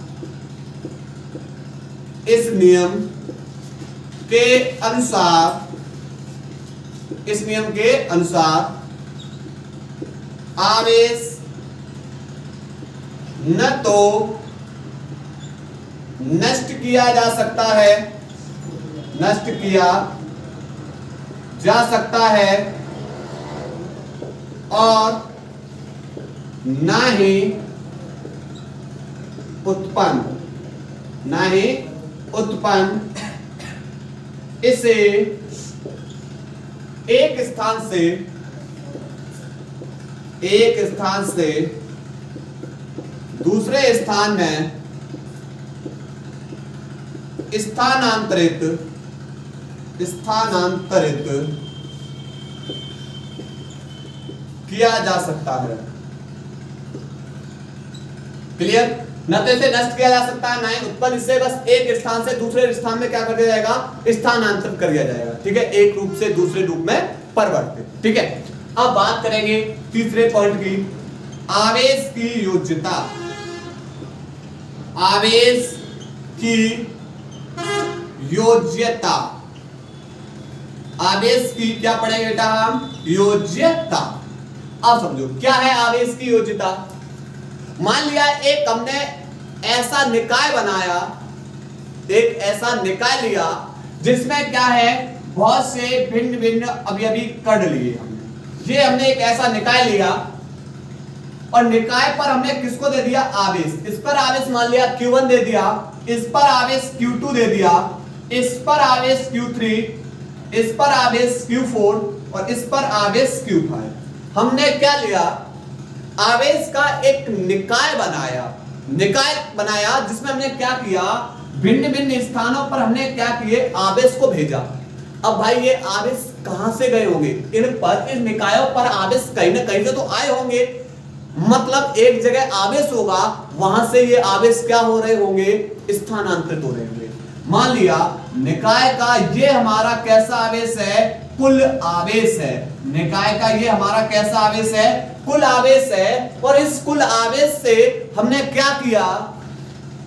इस नियम के अनुसार आवेश न तो नष्ट किया जा सकता है, नष्ट किया जा सकता है और न ही उत्पन्न, इसे एक स्थान से दूसरे स्थान में स्थानांतरित किया जा सकता है। क्लियर। न तो इसे नष्ट किया जा सकता है ना ही उत्पन्न, इससे बस एक स्थान से दूसरे स्थान में क्या कर दिया जाएगा, स्थानांतरित कर दिया जाएगा। ठीक है, एक रूप से दूसरे रूप में परिवर्तित। ठीक है, अब बात करेंगे तीसरे पॉइंट की, आवेश की योज्यता। आवेश की योज्यता, आवेश की क्या पढ़ेंगे बेटा हम, योज्यता। अब समझो क्या है आवेश की योज्यता। मान लिया एक हमने ऐसा निकाय बनाया, एक ऐसा निकाय लिया जिसमें क्या है, बहुत से भिन्न भिन्न अवयवी कण लिए हमने। ये हमने एक ऐसा निकाय लिया और निकाय पर हमने किसको दे दिया, आवेश। इस पर आवेश मान लिया Q1 दे दिया, इस पर आवेश Q2 दे दिया, इस पर आवेश Q3, इस पर आवेश Q4 और इस पर आवेश Q5। हमने क्या लिया, आवेश का एक निकाय बनाया जिसमें हमने क्या किया, भिन्न भिन्न स्थानों पर हमने क्या किए, आवेश को भेजा। अब भाई ये आवेश कहां से गए होंगे, इन निकायों पर आवेश कहीं ना कहीं से तो आए होंगे, मतलब एक जगह आवेश होगा, वहां से ये आवेश क्या हो रहे होंगे, स्थानांतरित हो रहे होंगे। मान लिया निकाय का ये हमारा कैसा आवेश है, कुल आवेश है। निकाय का ये हमारा कैसा आवेश है, कुल आवेश है। और इस कुल आवेश से हमने क्या किया,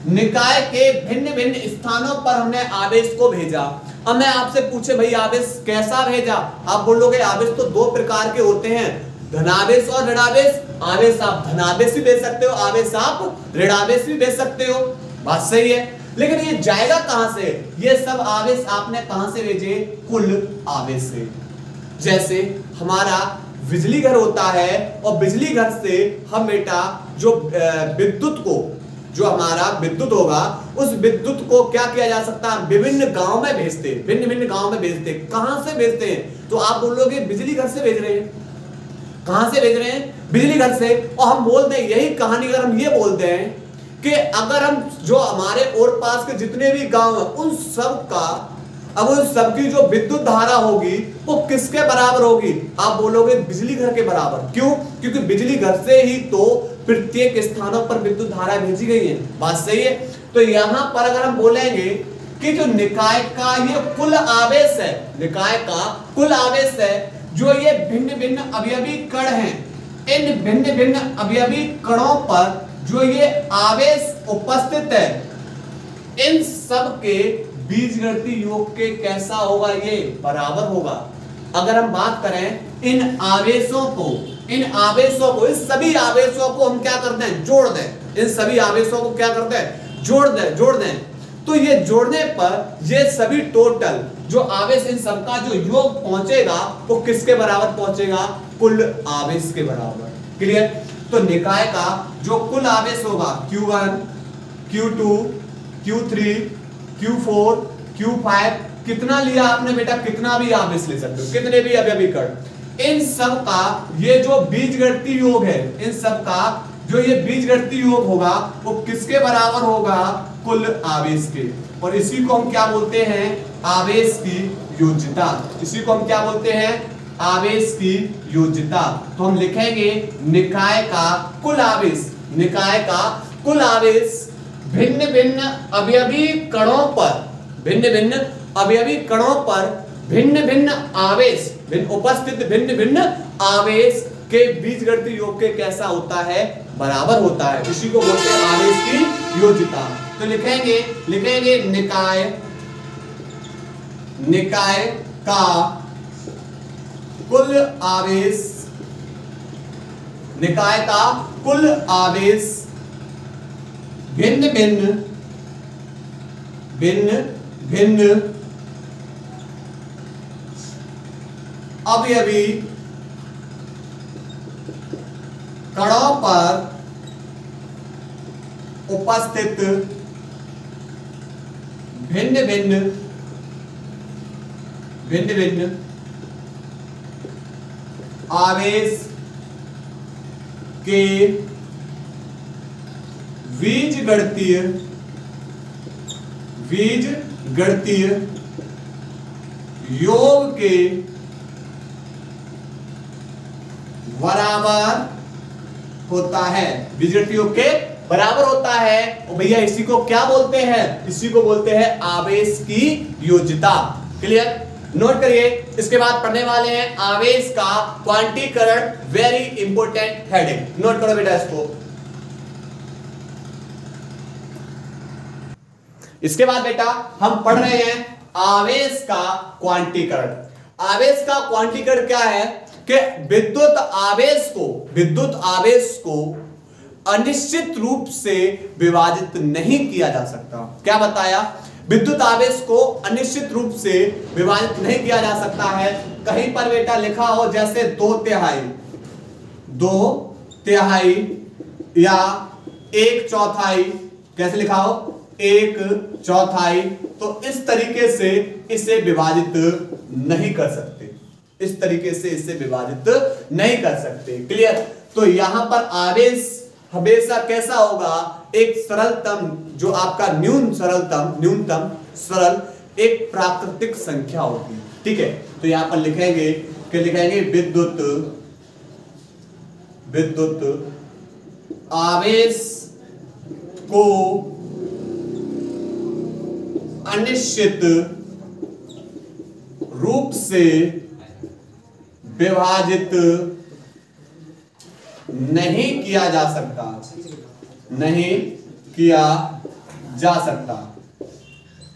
निकाय के भिन्न भिन्न स्थानों पर हमने आवेश को भेजा। अब मैं आपसे पूछे भाई आवेश कैसा भेजा, आप बोलोगे आवेश तो दो प्रकार के होते हैं, धनावेश और ऋणावेश। आवेश आप धनावेश भी भेज सकते हो, आवेश आप ऋणावेश भी भेज सकते हो, बात सही है। लेकिन ये जाएगा कहां से, ये सब आवेश आपने कहां से भेजे, कुल आवेश से। जैसे हमारा बिजली घर होता है और बिजली घर से हम बेटा जो विद्युत को, जो हमारा विद्युत होगा, उस विद्युत को क्या किया जा सकता है, विभिन्न गांव में भेजते, भिन्न गांव में भेजते। कहां से भेजते हैं, तो आप बोलोगे बिजली घर से भेज रहे हैं। कहां से भेज रहे हैं, बिजली घर से। और हम बोलते हैं यही कहानी, अगर हम ये बोलते हैं कि अगर हम जो हमारे और पास के जितने भी गांव हैं उन सब का, अब उन सबकी जो विद्युत धारा होगी वो किसके बराबर होगी, आप बोलोगे बिजली घर के बराबर। क्यों, क्योंकि बिजली घर से ही तो प्रत्येक स्थानों पर विद्युत धारा भेजी गई है, बात सही है। तो यहां पर अगर हम बोलेंगे कि जो निकाय का ये कुल आवेश है, निकाय का कुल आवेश है, जो ये भिन्न भिन्न अवयवी कण हैं, इन भिन्न भिन्न अवयवी कणों पर जो ये आवेश उपस्थित है, इन सब के बीजगणितीय योग के कैसा होगा, ये बराबर होगा। अगर हम बात करें इन आवेशों को, इस सभी आवेशों को हम क्या करते हैं, जोड़ दें। इन सभी आवेशों को क्या करते हैं, जोड़ दें। तो ये जोड़ने पर ये सभी टोटल जो आवेश, इन सबका जो योग पहुंचेगा वो किसके बराबर पहुंचेगा, कुल आवेश के बराबर। क्लियर। तो निकाय का जो कुल आवेश होगा Q1, Q2, Q3, Q4, Q5, कितना लिया आपने बेटा, कितना भी आवेश ले सकते हो, कितने भी अवयवी कण, इन सब का ये जो बीजगणितीय योग है, इन सब का जो ये बीजगणितीय योग होगा वो किसके बराबर होगा, कुल आवेश के। और इसी को हम क्या बोलते हैं, आवेश की योज्यता। इसी को हम क्या बोलते हैं, आवेश की योज्यता। तो हम लिखेंगे निकाय का कुल आवेश, निकाय का कुल आवेश भिन्न भिन्न अवयवी कणों पर, भिन्न भिन्न अवयवी कणों पर भिन्न भिन्न आवेश, उपस्थित भिन्न भिन्न आवेश के बीजगणितीय योग के कैसा होता है, बराबर होता है। इसी को बोलते हैं आवेश की योज्यता। तो लिखेंगे निकाय का कुल आवेश, निकाय का कुल आवेश भिन्न भिन्न अवयवी कणों पर उपस्थित भिन्न भिन्न आवेश के बीजगणितीय योग के बराबर होता है, बीजगणितीय योग के बराबर होता है। और भैया इसी को क्या बोलते हैं, इसी को बोलते हैं आवेश की योज्यता। क्लियर। नोट करिए, इसके बाद पढ़ने वाले हैं आवेश का क्वांटीकरण, वेरी इंपॉर्टेंट हेडिंग। नोट करो बेटा इसको। इसके बाद बेटा हम पढ़ रहे हैं आवेश का क्वांटीकरण। आवेश का क्वांटीकरण क्या है कि विद्युत आवेश को अनिश्चित रूप से विभाजित नहीं किया जा सकता। क्या बताया, विद्युत आवेश को अनिश्चित रूप से विभाजित नहीं किया जा सकता है। कहीं पर बेटा लिखा हो जैसे 2/3 या 1/4, कैसे लिखा हो 1/4, तो इस तरीके से इसे विभाजित नहीं कर सकते, इस तरीके से इसे विभाजित नहीं कर सकते। क्लियर। तो यहां पर आवेश हमेशा कैसा होगा, एक सरलतम, जो आपका न्यूनतम सरल एक प्राकृतिक संख्या होगी। ठीक है। तो यहां पर लिखेंगे विद्युत आवेश को अनिश्चित रूप से विभाजित नहीं किया जा सकता,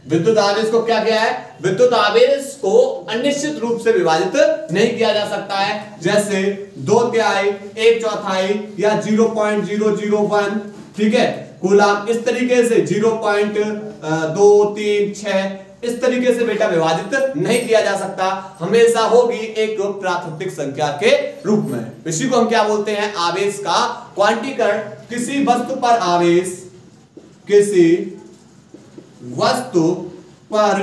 विद्युत आवेश को क्या किया है, विद्युत आवेश को अनिश्चित रूप से विभाजित नहीं किया जा सकता है। जैसे 2/3, 1/4 या 0.001, ठीक है, कूलम, इस तरीके से 0.2, 3, 6, इस तरीके से बेटा विभाजित नहीं किया जा सकता, हमेशा होगी एक प्राकृतिक संख्या के रूप में। इसी को हम क्या बोलते हैं, आवेश का क्वांटीकरण। किसी वस्तु पर आवेश, किसी वस्तु पर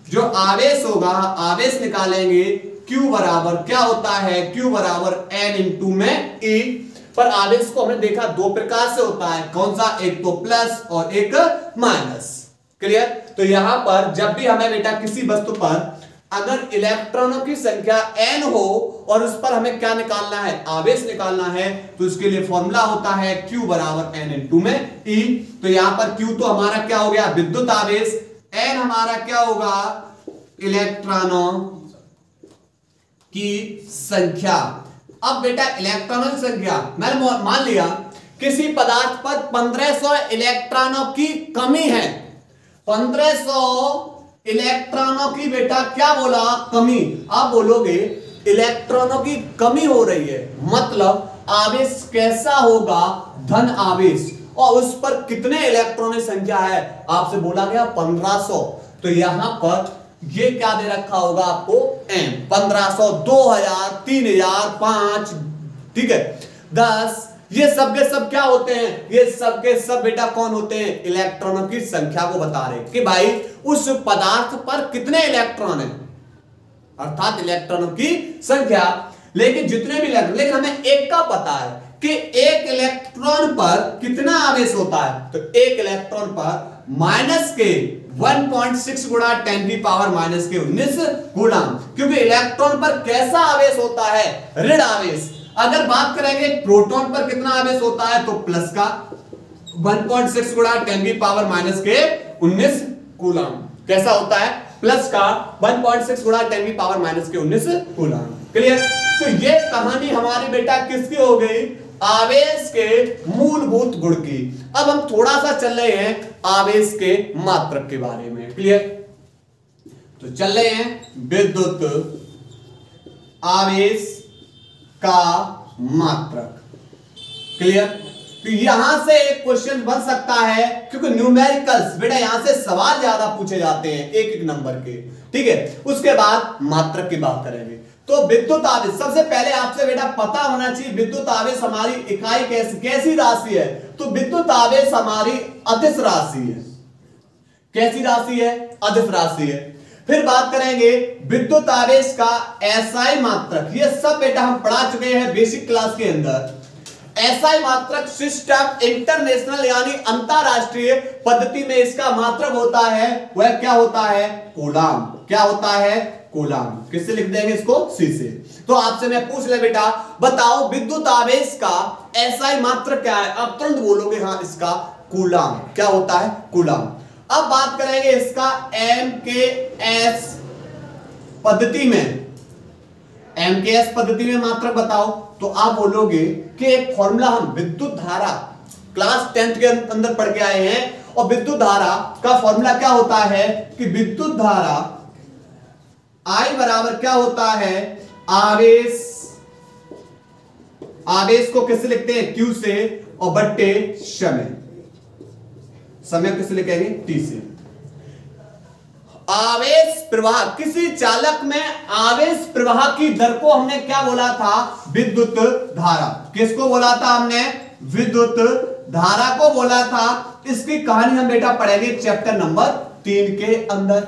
जो आवेश होगा, आवेश निकालेंगे, Q बराबर क्या होता है, Q बराबर N इंटू में E। पर आवेश को हमने देखा दो प्रकार से होता है, कौन सा, एक तो प्लस और एक माइनस। क्लियर। तो यहां पर जब भी हमें बेटा किसी वस्तु पर अगर इलेक्ट्रॉनों की संख्या n हो और उस पर हमें क्या निकालना है, आवेश निकालना है, तो इसके लिए फॉर्मूला होता है Q बराबर N इंटू में E। तो यहां पर Q तो हमारा क्या हो गया, विद्युत आवेश, n हमारा क्या होगा, इलेक्ट्रॉनों की संख्या। अब बेटा इलेक्ट्रॉनों की संख्या मैंने मान लिया किसी पदार्थ पर 1500 इलेक्ट्रॉनों की कमी है, 1500 इलेक्ट्रॉनों की बेटा क्या बोला, कमी। आप बोलोगे इलेक्ट्रॉनों की कमी हो रही है, मतलब आवेश कैसा होगा, धन आवेश, और उस पर कितने इलेक्ट्रॉन की संख्या है, आपसे बोला गया 1500। तो यहां पर ये क्या दे रखा होगा आपको, m 1500, 2000, 3000, 5, ठीक है, 10, ये सब के सब क्या होते हैं, ये सब के सब बेटा कौन होते हैं, इलेक्ट्रॉनों की संख्या को बता रहे कि भाई उस पदार्थ पर कितने इलेक्ट्रॉन है, अर्थात इलेक्ट्रॉनों की संख्या। लेकिन जितने भी इलेक्ट्रॉन, लेकिन हमें एक का पता है कि एक इलेक्ट्रॉन पर कितना आवेश होता है, तो एक इलेक्ट्रॉन पर माइनस के 1.6 गुणा 10⁻⁻19 कूलम, क्योंकि इलेक्ट्रॉन पर कैसा आवेश होता है, ऋण आवेश। अगर बात करेंगे प्रोटॉन पर कितना आवेश होता है, तो प्लस का 1.6 गुणा 10⁻⁻19 कूलम, कैसा होता है, प्लस का 1.6 गुणा 10⁻⁻19 कूलम। क्लियर। तो ये कहानी हमारी बेटा किसकी हो गई, आवेश के मूलभूत गुण की। अब हम थोड़ा सा चल रहे हैं आवेश के मात्रक के बारे में। क्लियर। तो चल रहे हैं विद्युत आवेश का मात्रक। क्लियर। तो यहां से एक क्वेश्चन बन सकता है, क्योंकि न्यूमेरिकल्स बेटा यहां से सवाल ज्यादा पूछे जाते हैं एक एक नंबर के, ठीक है। उसके बाद मात्रक की बात करेंगे। तो विद्युत आवेश, सबसे पहले आपसे बेटा पता होना चाहिए विद्युत आवेश हमारी इकाई कैसी राशि है, तो विद्युत आवेश हमारी अदिश राशि है। कैसी राशि है, अदिश राशि है। फिर बात करेंगे विद्युत आवेश का एसआई मात्रक, ये सब बेटा हम पढ़ा चुके हैं बेसिक क्लास के अंदर। एसआई मात्रक सिस्टम इंटरनेशनल यानी अंतरराष्ट्रीय पद्धति में इसका मात्रक होता है, वह क्या होता है, कूलम। क्या होता है, कूलम। किससे लिख देंगे इसको, सी से। तो आपसे मैं पूछ ले बेटा, बताओ विद्युत आवेश का एसआई मात्रक क्या है, आप तुरंत बोलोगे हाँ इसका कूलम। क्या होता है, कूलम। अब बात करेंगे इसका एमकेएस पद्धति में, एमकेएस पद्धति में मात्रक बताओ, तो आप बोलोगे कि एक फॉर्मूला हम विद्युत धारा क्लास 10th के अंदर पढ़ के आए हैं, और विद्युत धारा का फॉर्मूला क्या होता है कि विद्युत धारा I बराबर क्या होता है, आवेश, आवेश को किससे लिखते हैं, Q से, और बट्टे समय, समय किससे लिखेंगे, T से। आवेश प्रवाह, किसी चालक में आवेश प्रवाह की दर को हमने क्या बोला था, विद्युत धारा। किसको बोला था हमने, विद्युत धारा को बोला था। इसकी कहानी हम बेटा पढ़ेंगे चैप्टर नंबर 3 के अंदर,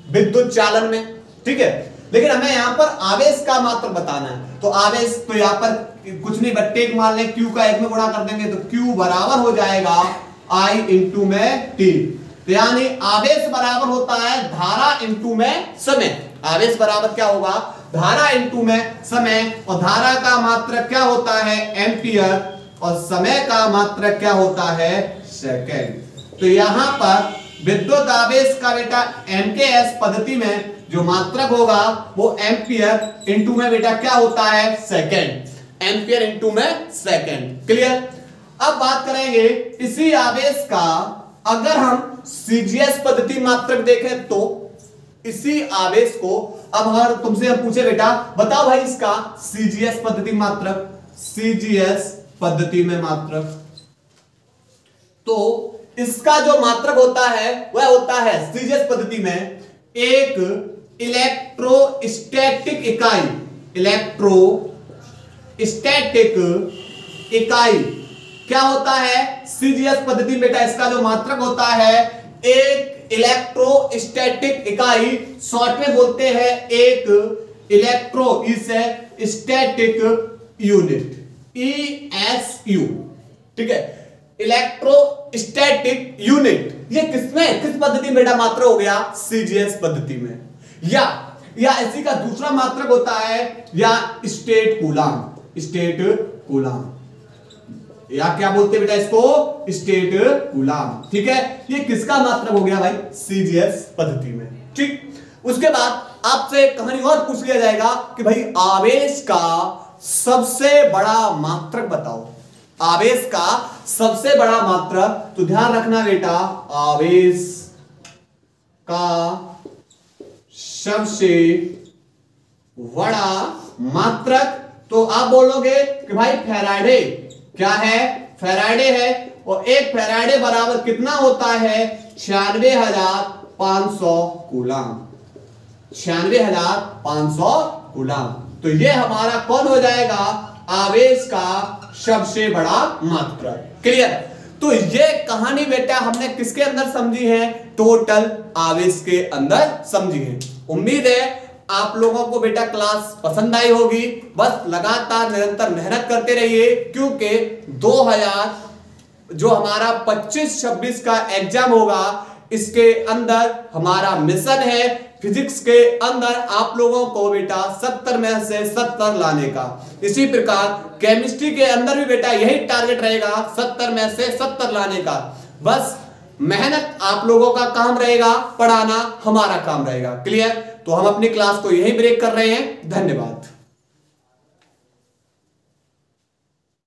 विद्युत चालन में, ठीक है। लेकिन हमें यहां पर आवेश का मात्रक बताना है, तो आवेश तो यहां पर कुछ नहीं, बट्टे मान लें, Q का 1 में गुणा कर देंगे, तो Q बराबर हो जाएगा I इंटू में T। यानी आवेश बराबर होता है धारा इंटू में समय। आवेश बराबर क्या होगा, धारा इंटू में समय, और धारा का मात्रक क्या होता है, एम्पियर, और समय का मात्रक क्या होता है, सेकेंड। तो यहां पर विद्युत आवेश का बेटा एमकेएस पद्धति में जो मात्रक होगा वो एम्पियर इंटू में बेटा क्या होता है, सेकेंड। एम्पियर इंटू में सेकेंड। क्लियर। अब बात करेंगे इसी आवेश का, अगर हम सीजीएस पद्धति मात्रक देखें, तो इसी आवेश को अब अगर तुमसे हम पूछे बेटा बताओ भाई इसका सीजीएस पद्धति मात्रक, सीजीएस पद्धति में मात्रक, तो इसका जो मात्रक होता है वह होता है सीजीएस पद्धति में एक इलेक्ट्रोस्टैटिक इकाई, इलेक्ट्रोस्टैटिक इकाई क्या होता है, सीजीएस पद्धति बेटा इसका जो मात्रक होता है एक इलेक्ट्रोस्टैटिक इकाई, शॉर्ट में बोलते हैं एक इलेक्ट्रो स्टैटिक यूनिट, ESU, ठीक है, इलेक्ट्रोस्टैटिक यूनिट। ये किसमें, किस पद्धति में बेटा मात्रक हो गया, सीजीएस पद्धति में। या इसी का दूसरा मात्रक होता है या स्टेट कूलम, स्टेट कूलम। या क्या बोलते हैं बेटा इसको, स्टेट कूलाम। ठीक है, ये किसका मात्रक हो गया भाई, सीजीएस पद्धति में। ठीक, उसके बाद आपसे कहानी और पूछ लिया जाएगा कि भाई आवेश का सबसे बड़ा मात्रक बताओ, आवेश का सबसे बड़ा मात्रक। तो ध्यान रखना बेटा, आवेश का सबसे बड़ा मात्रक, तो आप बोलोगे कि भाई फैराडे, क्या है, फैराडे है। और एक फैराडे बराबर कितना होता है, 96,500 कूलाम, 96,500 कूलाम। तो ये हमारा कौन हो जाएगा, आवेश का सबसे बड़ा मात्रक। क्लियर। तो ये कहानी बेटा हमने किसके अंदर समझी है, टोटल आवेश के अंदर समझी है। उम्मीद है आप लोगों को बेटा क्लास पसंद आई होगी। बस लगातार निरंतर मेहनत करते रहिए, क्योंकि 2000 जो हमारा 25-26 का एग्जाम होगा, इसके अंदर हमारा मिशन है फिजिक्स के अंदर आप लोगों को बेटा 70 में से 70 लाने का। इसी प्रकार केमिस्ट्री के अंदर भी बेटा यही टारगेट रहेगा, 70 में से 70 लाने का। बस मेहनत आप लोगों का काम रहेगा, पढ़ाना हमारा काम रहेगा। क्लियर। तो हम अपनी क्लास को यही ब्रेक कर रहे हैं। धन्यवाद।